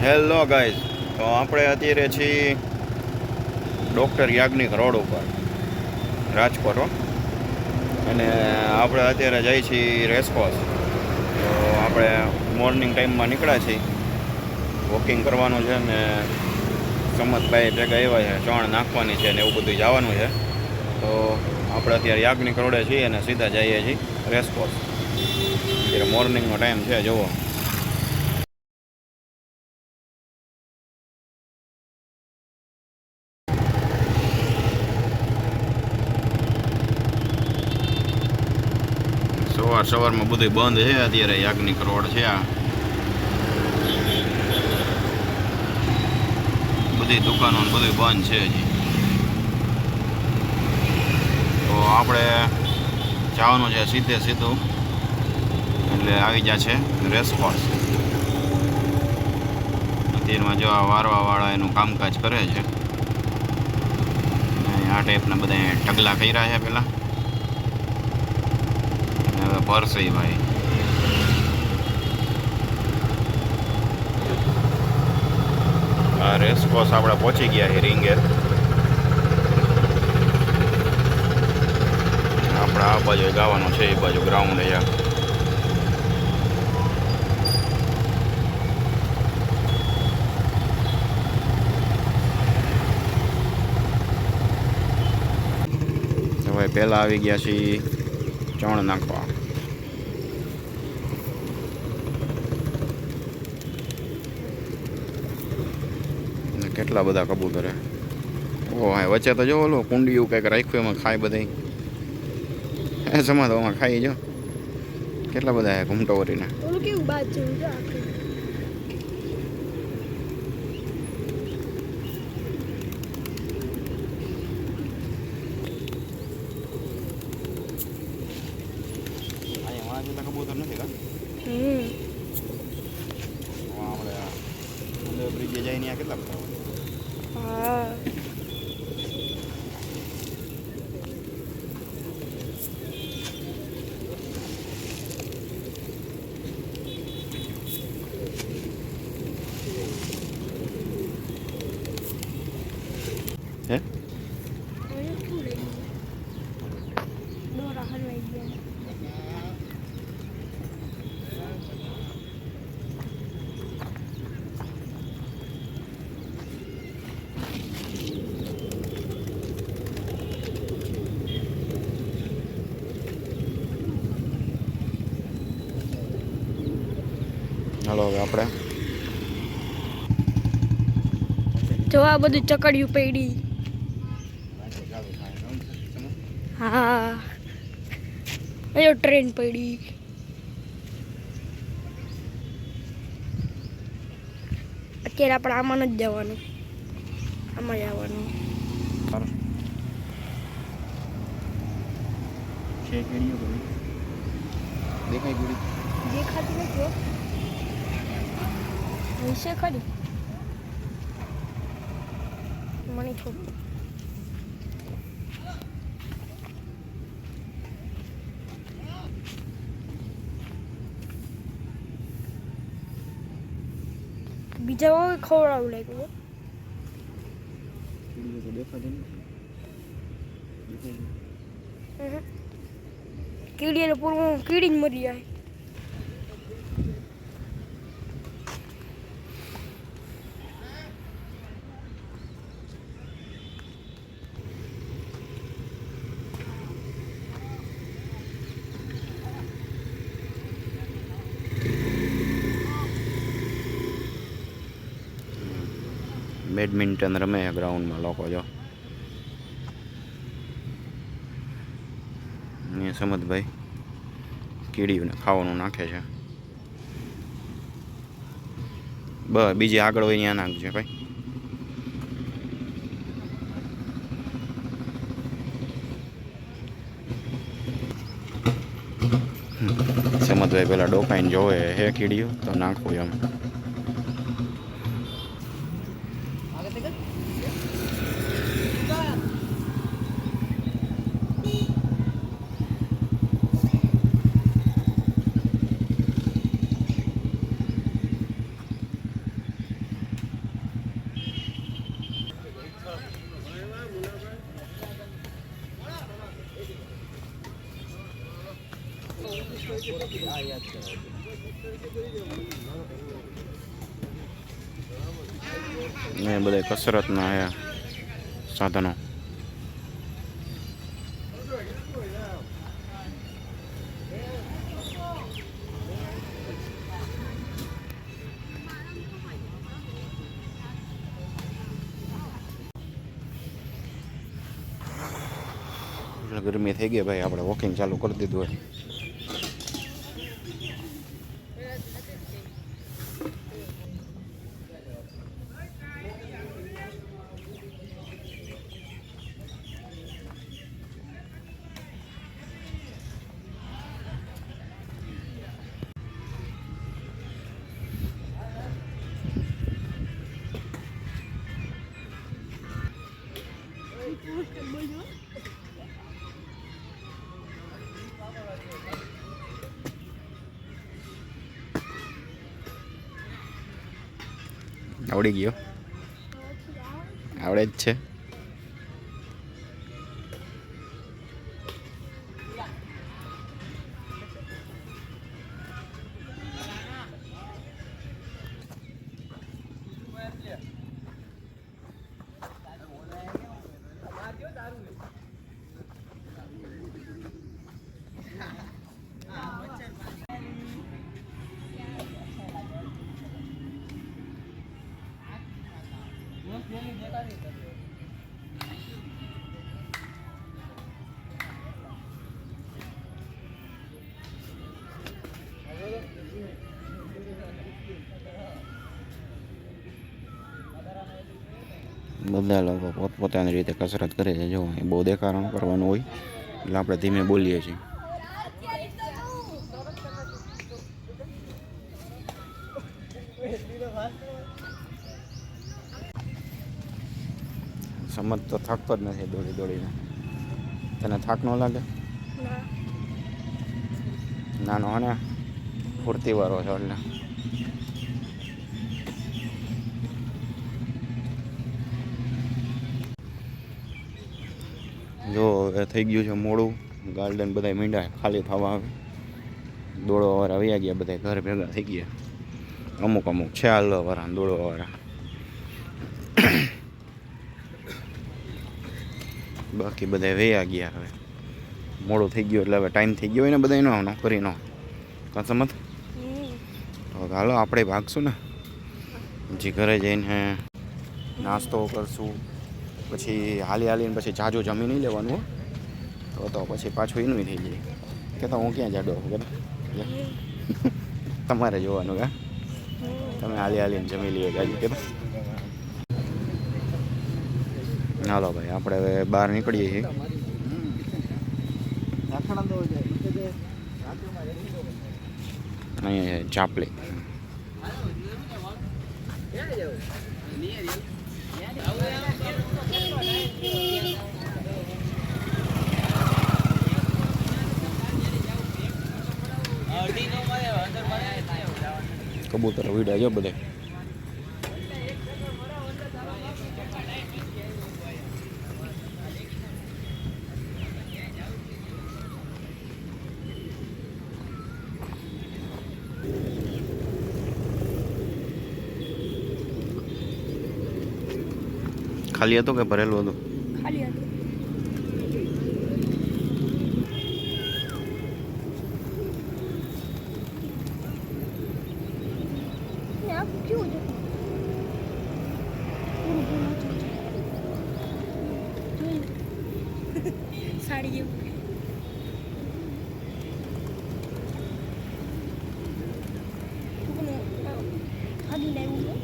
Hello guys, તો આપણે અત્યારે છીએ ડૉક્ટર યાજ્ઞિક રોડ ઉપર રાજકોટ અને આપણે અત્યારે જઈએ છીએ રેસકોર્સ. તો આપણે મોર્નિંગ ટાઈમમાં નીકળ્યા છીએ, વોકિંગ કરવાનું છે ને સમતભાઈ ભેગા આવ્યા છે, ચણ નાખવાની છે ને એવું બધું જવાનું છે. તો આપણે અત્યારે યાજ્ઞિક રોડે છીએ અને સીધા જઈએ છીએ રેસકોર્સ. અત્યારે મોર્નિંગનો ટાઈમ છે, જુઓ. સવારમાં બધું બંધ છે અત્યારે. યાજ્ઞિક રોડ છે, આ બધી દુકાનો બધું બંધ છે હજી. તો આપણે જવાનું છે સીધું, એટલે આવી ગયા છે રેસકોર્સ. અત્યારમાં જો આ વારવાવાળા એનું કામકાજ કરે છે. આ ટાઈપના બધા ઢગલા કર્યા છે પેલા, હવે ભરશે ભાઈ. આ રેસકોર્સ આપણે પહોંચી ગયા છે રીંગે. આપણે આ બાજુ ગાવાનું છે, એ બાજુ ગ્રાઉન્ડ છે. હવે પહેલાં આવી ગયા છીએ ચણ નાખવા. કેટલા બધા કબૂતર. ઓ હા, વચ્ચે તો જો ઓલો કુંડિયું કંઈક રાખ્યું, એમાં ખાય બધા. સમાધામાં ખાઈ જો કેટલા બધા ઘૂમટો વરીને. કબૂતર નથી કા આપણે બ્રિજે જઈને કેટલા બધા. હા, હે હાલો હવે આપણે જો આ બધું ચકડિયું પડી. હા, અયો ટ્રેન પડી. અત્યારે આપણે આમાં નથી જવાનું, આમાં જવાનું છે. કેડીઓ કરી દેખાય ગોળી દેખાતી નથી. વિશે ખરી મને થોડું બીજા વાવે ખવડાવું લાગ્યું. કીડી પૂરું કીડી જ મરી જાય. બેડમિન્ટન રમે ગ્રાઉન્ડમાં લોકો. જો ને સમતભાઈ કીડીઓને ખાવાનું નાખે છે. બીજી આગળ હોય ત્યાં નાખજે ભાઈ. સમતભાઈ પેલા ડોકાઈને જોવે હે કીડીઓ તો નાખવું એમ. ને બધા કસરતના આયા સાધનો. ગરમી થઈ ગઈ ભાઈ, આપણે વોકિંગ ચાલુ કરી દીધું હોય. આવડી ગયો, આવડે જ છે. બધા લોકો પોતપોતાની રીતે કસરત કરે છે. જો એ બહુ દેખાડો કરવાનું હોય એટલે આપણે ધીમે બોલીએ છીએ. સમજ તો થાકતો જ નથી દોડી દોડીને. તને થાક ન લાગે? નાનો હે ને ફૂર્તીવાળો છો એટલે. જો હવે થઈ ગયું છે મોડું, ગાર્ડન બધા મીંડા ખાલી થવા આવે. દોડવાવાળા આવ્યા ગયા, બધા ઘર ભેગા થઈ ગયા. અમુક અમુક છે હાલવાવાળા, દોડવાવાળા. બાકી બધા વયા ગયા. હવે મોડું થઈ ગયું એટલે હવે ટાઈમ થઈ ગયો હોય ને બધા નો કરી નો સમજ. તો હાલો આપણે ભાગશું ને, પછી ઘરે જઈને નાસ્તો કરશું, પછી હાલી હાલીને પછી જાજુ જમી નહીં લેવાનું તો પછી પાછું એનું થઈ જાય કે તો હું ક્યાં જાડો કે તમારે જોવાનું કે તમે હાલી હાલીને જમી લઈએ જાજુ કે. હાલો ભાઈ આપણે હવે બહાર નીકળીએ છીએ. અહીંયા ચાપલી કબૂતર વીડા જો બધે. ખાલી હતું કે ભરેલું હતું? ખાલી હતું. કેવું છે? સાડી જેવું. ખાલી લાવ્યું.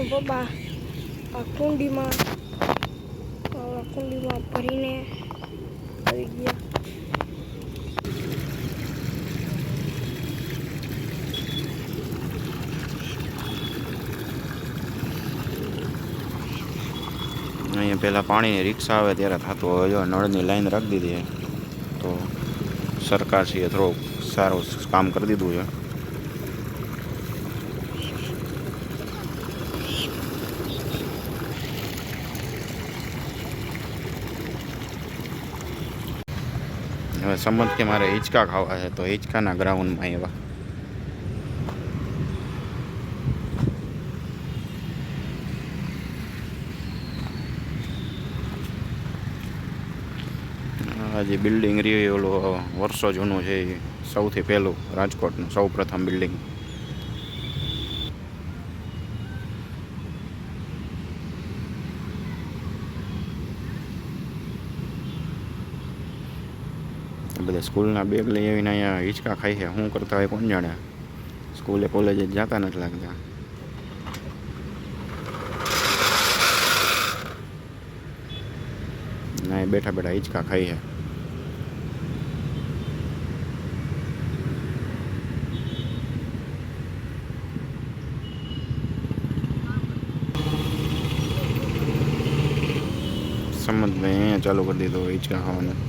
પપ્પા આ કુંડીમાં ભરીને આવી ગયા. અહીંયા પહેલાં પાણીની રિક્ષા આવે ત્યારે થતું, હવે જો નળની લાઈન રાખી દીધી છે તો સરકારશ્રીએ થોડુંક સારું કામ કરી દીધું છે. હવે સમજ કે મારે હિંચકા ખાવા છે તો હિંચકાના ગ્રાઉન્ડમાં આવ્યા. આ જે બિલ્ડિંગ રહી ઓલું વર્ષો જૂનું છે, એ સૌથી પહેલું રાજકોટનું સૌ પ્રથમ બિલ્ડિંગ. બધા સ્કૂલના બેગ લઈ આવીને અહીંયા હિંચકા ખાઈ છે. શું કરતા હોય કોણ જાણે. સ્કૂલે કોલેજે જતા નથી લાગતા. ના, બેઠા બેઠા હિંચકા ખાઈ છે. સમજ ભાઈ અહીંયા ચાલુ કરી દીધું હિંચકા ખાવાનું.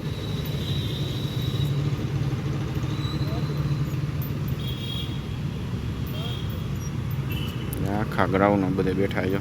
આખા ગ્રાઉન્ડમાં બધે બેઠા છો.